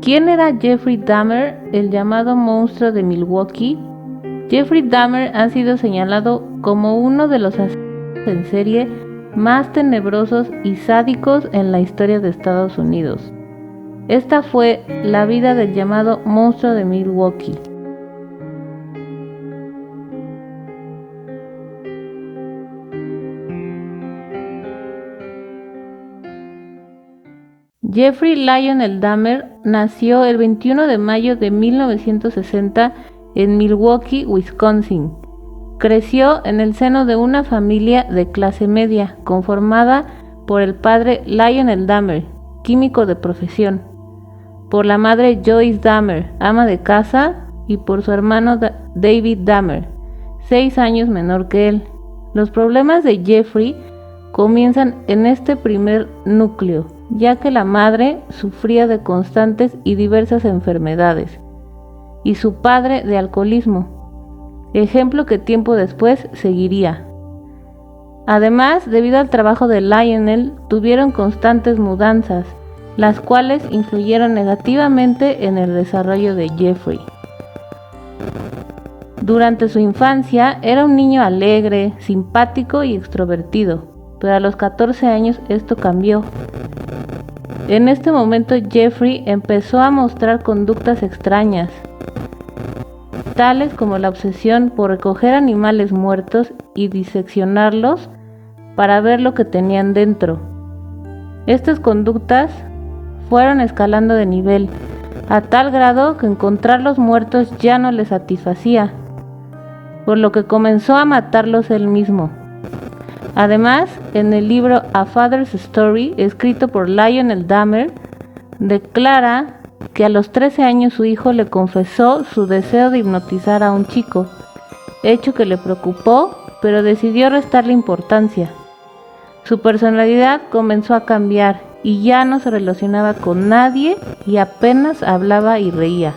¿Quién era Jeffrey Dahmer, el llamado monstruo de Milwaukee? Jeffrey Dahmer ha sido señalado como uno de los asesinos en serie más tenebrosos y sádicos en la historia de Estados Unidos. Esta fue la vida del llamado monstruo de Milwaukee. Jeffrey Lionel Dahmer nació el 21 de mayo de 1960 en Milwaukee, Wisconsin. Creció en el seno de una familia de clase media, conformada por el padre Lionel Dahmer, químico de profesión, por la madre Joyce Dahmer, ama de casa, y por su hermano David Dahmer, 6 años menor que él. Los problemas de Jeffrey comienzan en este primer núcleo, ya que la madre sufría de constantes y diversas enfermedades, y su padre de alcoholismo, ejemplo que tiempo después seguiría. Además, debido al trabajo de Lionel, tuvieron constantes mudanzas, las cuales influyeron negativamente en el desarrollo de Jeffrey. Durante su infancia era un niño alegre, simpático y extrovertido, pero a los 14 años esto cambió. En este momento Jeffrey empezó a mostrar conductas extrañas, tales como la obsesión por recoger animales muertos y diseccionarlos para ver lo que tenían dentro. Estas conductas fueron escalando de nivel, a tal grado que encontrarlos muertos ya no le satisfacía, por lo que comenzó a matarlos él mismo. Además, en el libro A Father's Story, escrito por Lionel Dahmer, declara que a los 13 años su hijo le confesó su deseo de hipnotizar a un chico, hecho que le preocupó, pero decidió restarle importancia. Su personalidad comenzó a cambiar y ya no se relacionaba con nadie y apenas hablaba y reía.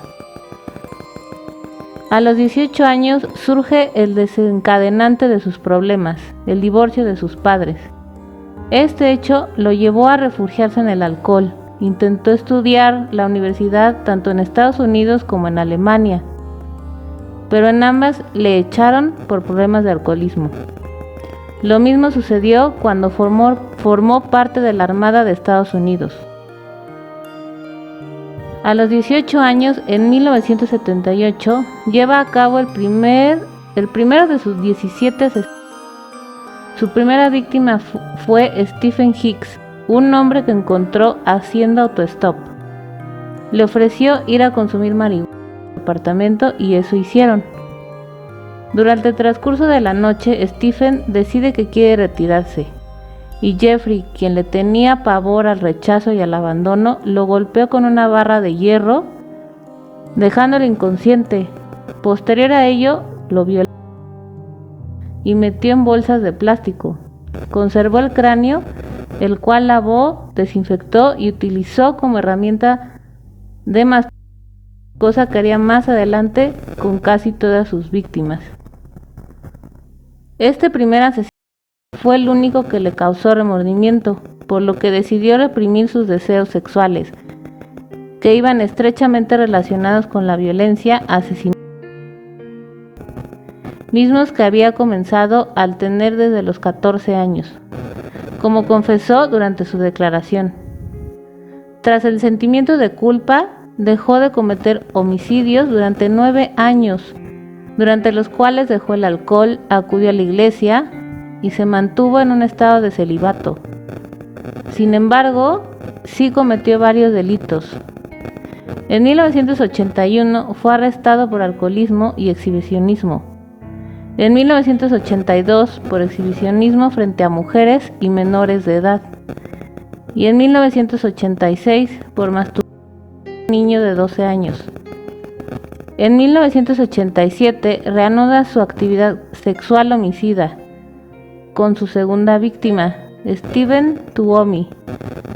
A los 18 años surge el desencadenante de sus problemas, el divorcio de sus padres. Este hecho lo llevó a refugiarse en el alcohol. Intentó estudiar la universidad tanto en Estados Unidos como en Alemania, pero en ambas le echaron por problemas de alcoholismo. Lo mismo sucedió cuando formó parte de la Armada de Estados Unidos. A los 18 años, en 1978, lleva a cabo el primero de sus 17 asesinatos. Su primera víctima fue Stephen Hicks, un hombre que encontró haciendo autostop. Le ofreció ir a consumir marihuana en su apartamento y eso hicieron. Durante el transcurso de la noche, Stephen decide que quiere retirarse, y Jeffrey, quien le tenía pavor al rechazo y al abandono, lo golpeó con una barra de hierro, dejándolo inconsciente. Posterior a ello, lo violó y metió en bolsas de plástico. Conservó el cráneo, el cual lavó, desinfectó y utilizó como herramienta de masturbación, cosa que haría más adelante con casi todas sus víctimas. Este primer asesinato fue el único que le causó remordimiento, por lo que decidió reprimir sus deseos sexuales, que iban estrechamente relacionados con la violencia, asesinato, mismos que había comenzado al tener desde los 14 años, como confesó durante su declaración. Tras el sentimiento de culpa, dejó de cometer homicidios durante 9 años, durante los cuales dejó el alcohol, acudió a la iglesia y se mantuvo en un estado de celibato. Sin embargo, sí cometió varios delitos. En 1981 fue arrestado por alcoholismo y exhibicionismo. En 1982 por exhibicionismo frente a mujeres y menores de edad. Y en 1986 por masturbación a un niño de 12 años. En 1987 reanuda su actividad sexual homicida con su segunda víctima, Stephen Tuomi,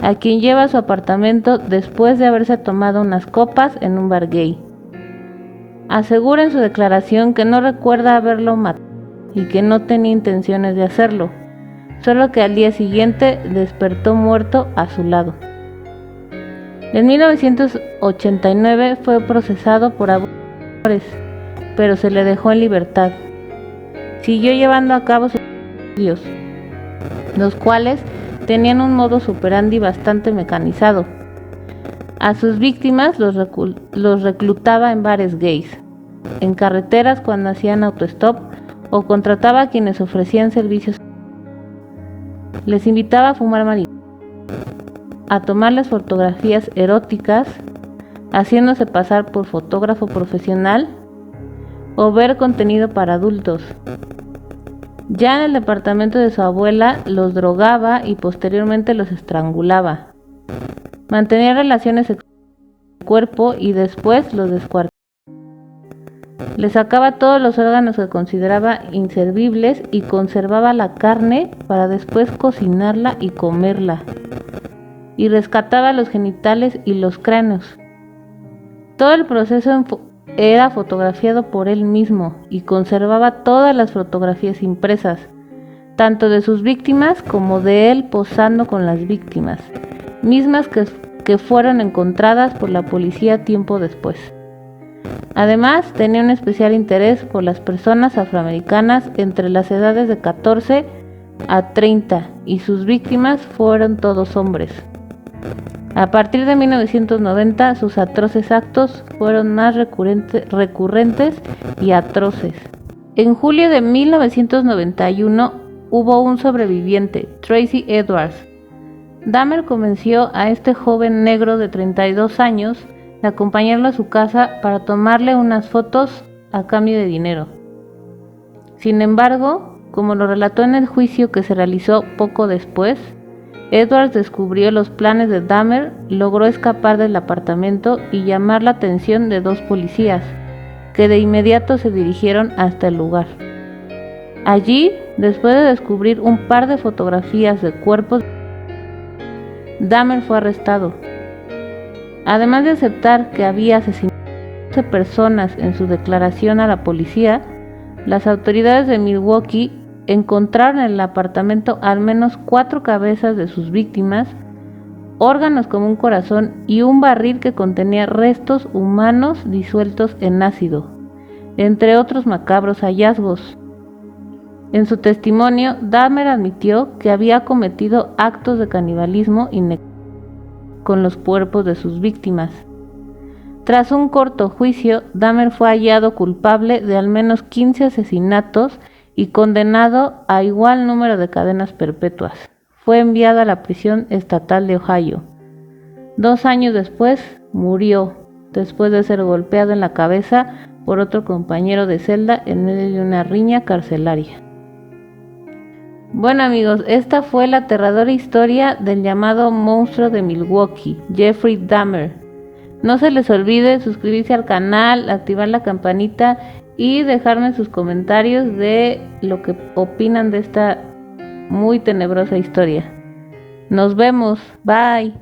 a quien lleva a su apartamento después de haberse tomado unas copas en un bar gay. Asegura en su declaración que no recuerda haberlo matado y que no tenía intenciones de hacerlo, solo que al día siguiente despertó muerto a su lado. En 1989 fue procesado por abusos, pero se le dejó en libertad. Siguió llevando a cabo sus estudios, los cuales tenían un modus operandi bastante mecanizado. A sus víctimas los reclutaba en bares gays, en carreteras cuando hacían autostop, o contrataba a quienes ofrecían servicios. Les invitaba a fumar marihuana, a tomarles fotografías eróticas, haciéndose pasar por fotógrafo profesional, o ver contenido para adultos. Ya en el departamento de su abuela los drogaba y posteriormente los estrangulaba. Mantenía relaciones sexuales con el cuerpo y después los descuartizaba. Le sacaba todos los órganos que consideraba inservibles y conservaba la carne para después cocinarla y comerla. Y rescataba los genitales y los cráneos. Todo el proceso era fotografiado por él mismo y conservaba todas las fotografías impresas, tanto de sus víctimas como de él posando con las víctimas, mismas que fueron encontradas por la policía tiempo después. Además, tenía un especial interés por las personas afroamericanas entre las edades de 14 a 30 y sus víctimas fueron todos hombres. A partir de 1990, sus atroces actos fueron más recurrentes y atroces. En julio de 1991 hubo un sobreviviente, Tracy Edwards. Dahmer convenció a este joven negro de 32 años de acompañarlo a su casa para tomarle unas fotos a cambio de dinero. Sin embargo, como lo relató en el juicio que se realizó poco después, Edwards descubrió los planes de Dahmer, logró escapar del apartamento y llamar la atención de dos policías, que de inmediato se dirigieron hasta el lugar. Allí, después de descubrir un par de fotografías de cuerpos, Dahmer fue arrestado. Además de aceptar que había asesinado a 12 personas en su declaración a la policía, las autoridades de Milwaukee encontraron en el apartamento al menos 4 cabezas de sus víctimas, órganos como un corazón y un barril que contenía restos humanos disueltos en ácido, entre otros macabros hallazgos. En su testimonio, Dahmer admitió que había cometido actos de canibalismo y necrofilia con los cuerpos de sus víctimas. Tras un corto juicio, Dahmer fue hallado culpable de al menos 15 asesinatos y condenado a igual número de cadenas perpetuas. Fue enviado a la prisión estatal de Ohio. 2 años después, murió, después de ser golpeado en la cabeza por otro compañero de celda en medio de una riña carcelaria. Bueno amigos, esta fue la aterradora historia del llamado monstruo de Milwaukee, Jeffrey Dahmer. No se les olvide suscribirse al canal, activar la campanita y dejarme sus comentarios de lo que opinan de esta muy tenebrosa historia. Nos vemos, bye.